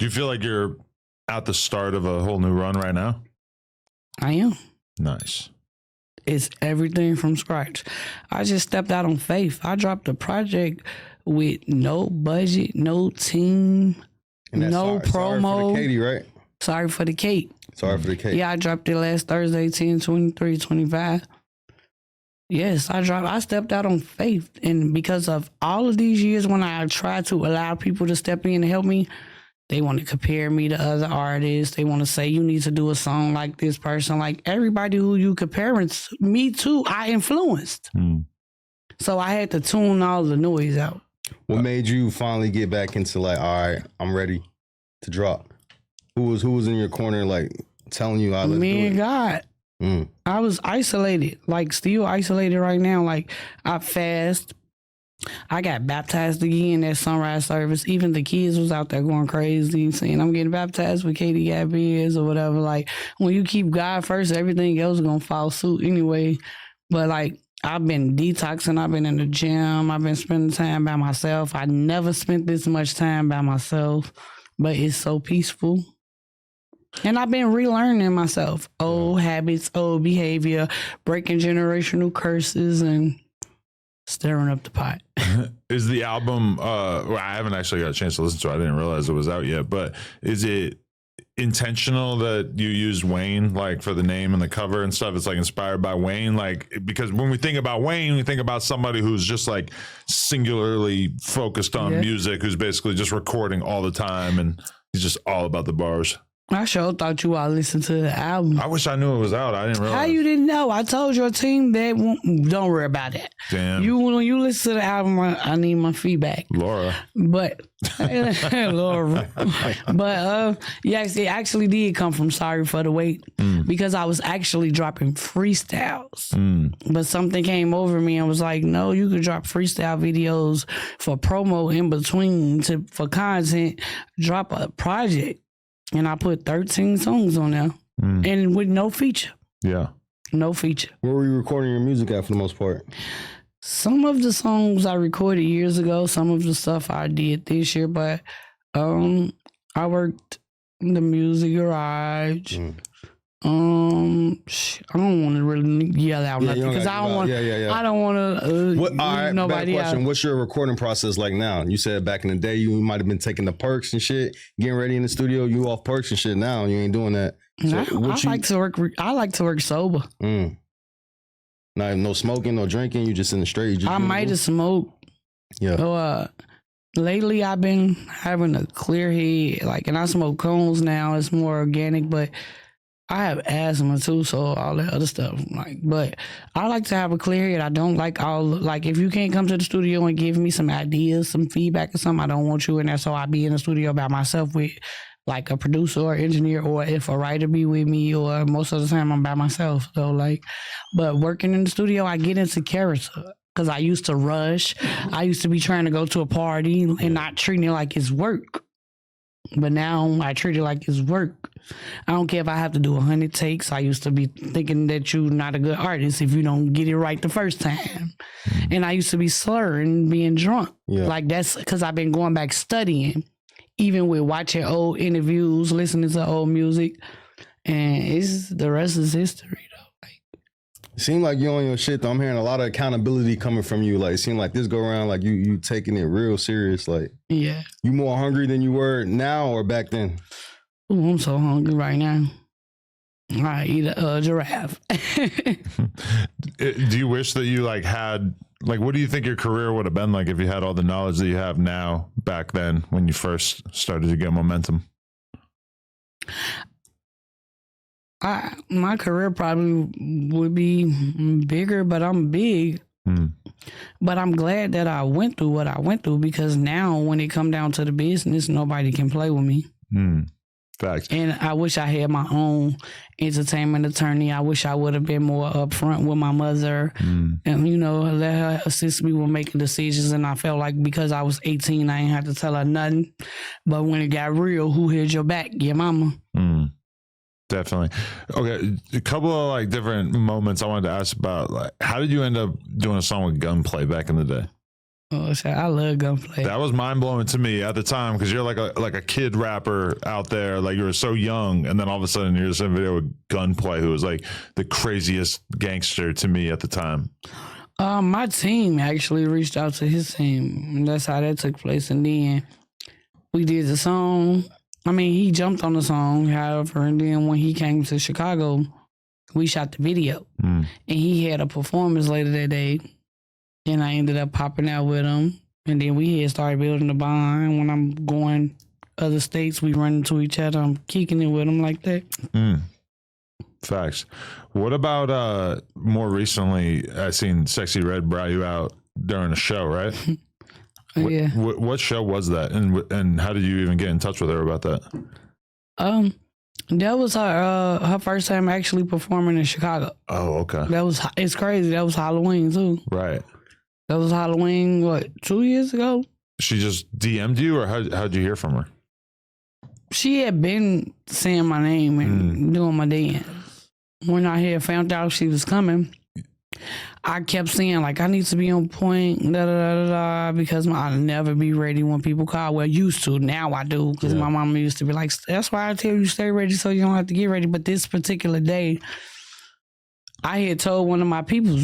Do you feel like you're at the start of a whole new run right now? I am. Nice. It's everything from scratch. I just stepped out on faith. I dropped a project with no budget, no team, no promo. Sorry for the Katie, right? Sorry for the cake. Sorry for the cake. Yeah, I dropped it last Thursday, 10/23/25. Yes, I stepped out on faith. And because of all of these years when I tried to allow people to step in and help me, they want to compare me to other artists. They want to say, you need to do a song like this person. Like everybody who you comparing me to, I influenced. So I had to tune all the noise out. What made you finally get back into like, all right, I'm ready to drop? Who was in your corner like telling you, let's Me and do it? God. I was isolated, like still isolated right now. Like I fast. I got baptized again at sunrise service. Even the kids was out there going crazy, saying I'm getting baptized with Katie got Bandz or whatever. Like when you keep God first, everything else is gonna follow suit anyway. But like I've been detoxing, I've been in the gym, I've been spending time by myself. I never spent this much time by myself, but it's so peaceful. And I've been relearning myself, old habits, old behavior, breaking generational curses, and stirring up the pot. Is the album, well, I haven't actually got a chance to listen to it. I didn't realize it was out yet, but is it intentional that you used Wayne like for the name and the cover and stuff? It's like inspired by Wayne, like, because when we think about Wayne, we think about somebody who's just like singularly focused on music, who's basically just recording all the time, and he's just all about the bars. I sure thought you all listened to the album. I wish I knew it was out. I didn't realize. How you didn't know? I told your team that. Don't worry about that. Damn. When you listen to the album, I need my feedback. Laura. But Laura. But yes, it actually did come from Sorry for the Wait because I was actually dropping freestyles. But something came over me and was like, no, you could drop freestyle videos for promo in between for content. Drop a project. And I put 13 songs on there and with no feature. Yeah. No feature. Where were you recording your music at for the most part? Some of the songs I recorded years ago, some of the stuff I did this year, but I worked in the music garage. I don't want to really yell out nothing because I don't want. I don't want to nobody question. out. What's your recording process like now? You said back in the day you might have been taking the perks and shit, getting ready in the studio. You off perks and shit now. You ain't doing that. So I like to work sober. No smoking, no drinking. You just in the straight. I might have smoked. Yeah. So, lately I've been having a clear head, like, and I smoke cones now. It's more organic, but I have asthma too, so all that other stuff. Like, but I like to have a clear head. I don't like if you can't come to the studio and give me some ideas, some feedback or something, I don't want you in there. So I be in the studio by myself with like a producer or engineer, or if a writer be with me, or most of the time I'm by myself. So like, but working in the studio, I get into character. Because I used to rush. I used to be trying to go to a party and not treating it like it's work. But now I treat it like it's work. I don't care if I have to do 100 takes. I used to be thinking that you're not a good artist if you don't get it right the first time. And I used to be slurring, being drunk. Yeah. Like that's because I've been going back studying, even with watching old interviews, listening to old music. And the rest is history, though. It seems like you're on your shit, though. I'm hearing a lot of accountability coming from you. Like, it seems like this go around, like you taking it real serious. Like, yeah. You more hungry than you were now or back then? Ooh, I'm so hungry right now. I eat a giraffe. Do you wish that you had what do you think your career would have been like if you had all the knowledge that you have now back then when you first started to get momentum? My career probably would be bigger, but I'm big. But I'm glad that I went through what I went through, because now when it come down to the business, nobody can play with me. Facts. And I wish I had my own entertainment attorney. I wish I would have been more upfront with my mother and, let her assist me with making decisions. And I felt like because I was 18, I ain't have to tell her nothing. But when it got real, who had your back? Your mama. Definitely. Okay, a couple of different moments I wanted to ask about. How did you end up doing a song with Gunplay back in the day? Oh, shit, I love gunplay. That was mind blowing to me at the time because you're like a kid rapper out there, like you were so young, and then all of a sudden you're just in a video with Gunplay, who was like the craziest gangster to me at the time. My team actually reached out to his team, and that's how that took place. And then we did the song. I mean, he jumped on the song, however, and then when he came to Chicago, we shot the video, and he had a performance later that day. And I ended up popping out with him. And then we had started building the bond. When I'm going other states, we run into each other. I'm kicking it with him like that. Facts. What about more recently? I seen Sexyy Red brought you out during a show, right? Yeah. What show was that? And how did you even get in touch with her about that? That was her first time actually performing in Chicago. Oh, okay. It's crazy. That was Halloween too. Right. That was Halloween, what, 2 years ago? She just DM'd you, or how'd you hear from her? She had been saying my name and doing my dance. When I had found out she was coming, I kept saying, like, I need to be on point, because I'll never be ready when people call. Well, used to. Now I do, because my mama used to be like, that's why I tell you stay ready so you don't have to get ready. But this particular day, I had told one of my people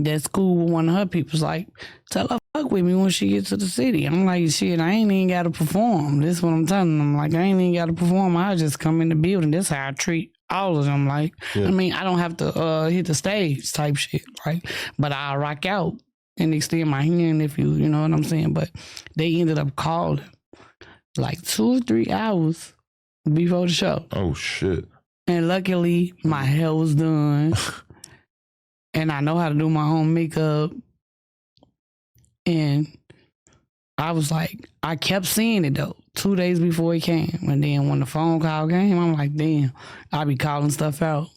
that's cool with one of her people's, like, tell her fuck with me when she gets to the city. I'm like, shit, I ain't even got to perform. This is what I'm telling them. Like, I ain't even got to perform. I just come in the building. This is how I treat all of them. Like, I mean, I don't have to hit the stage type shit, right? But I'll rock out and extend my hand if you know what I'm saying. But they ended up calling like 2 or 3 hours before the show. Oh, shit. And luckily, my hair was done. And I know how to do my own makeup. And I was like, I kept seeing it though, 2 days before it came. And then when the phone call came, I'm like, damn, I be calling stuff out.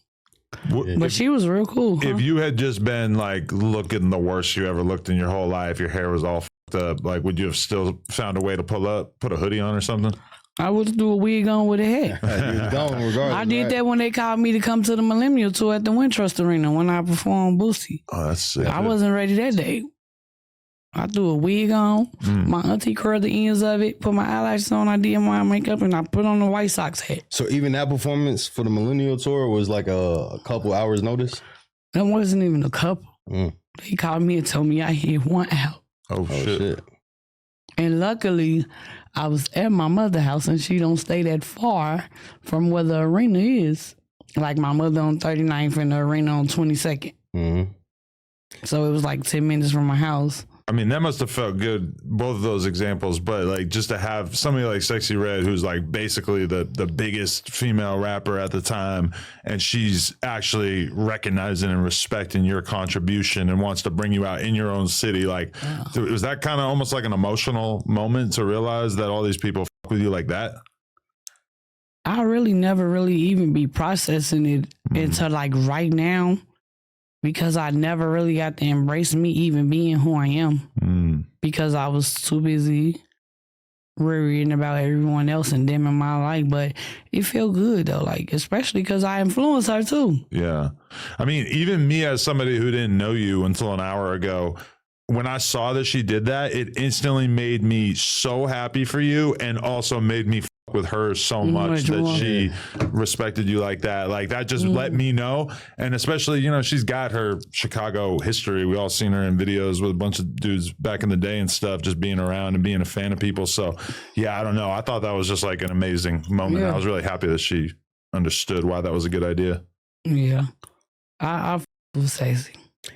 But she was real cool. Huh? If you had just been like looking the worst you ever looked in your whole life, your hair was all fucked up, like would you have still found a way to put a hoodie on or something? I would do a wig on with a hair. I did that when they called me to come to the Millennial Tour at the Wintrust Arena when I performed Boosie. Oh, that's sick. I wasn't ready that day. I threw a wig on. My auntie curled the ends of it, put my eyelashes on, I did my makeup, and I put on the White Sox hat. So even that performance for the Millennial Tour was like a couple hours notice? That wasn't even a couple. They called me and told me I had 1 out. Oh, shit. And luckily, I was at my mother's house, and she don't stay that far from where the arena is. Like my mother on 39th and the arena on 22nd. So it was like 10 minutes from my house. I mean, that must have felt good, both of those examples, but like just to have somebody like Sexyy Red, who's like basically the biggest female rapper at the time, and she's actually recognizing and respecting your contribution and wants to bring you out in your own city. Like, was that kind of almost like an emotional moment to realize that all these people fuck with you like that? I really never really even be processing it until like right now. Because I never really got to embrace me even being who I am. Because I was too busy worrying about everyone else and them in my life. But it felt good though, like, especially because I influenced her too. Yeah. I mean, even me as somebody who didn't know you until an hour ago, when I saw that she did that, it instantly made me so happy for you and also made me with her so much that she respected you like that. Like that just let me know. And especially, you know, she's got her Chicago history. We all seen her in videos with a bunch of dudes back in the day and stuff, just being around and being a fan of people. So yeah, I don't know. I thought that was just like an amazing moment. I was really happy that she understood why that was a good idea. Yeah. I was Sexyy.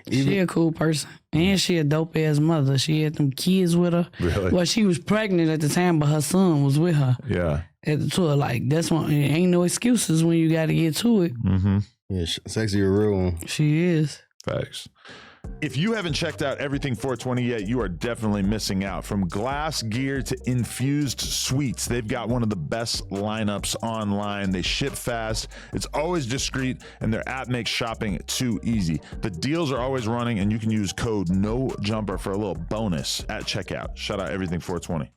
She a cool person. And she a dope ass mother. She had them kids with her. Really? Well, she was pregnant at the time, but her son was with her. Yeah. At the tour. Like, that's one, ain't no excuses when you got to get to it. Yeah, Sexyy a real one. She is. Facts. If you haven't checked out Everything 420 yet, you are definitely missing out. From glass gear to infused sweets, they've got one of the best lineups online. They ship fast, it's always discreet, and their app makes shopping too easy. The deals are always running, and you can use code NOJUMPER for a little bonus at checkout. Shout out Everything 420.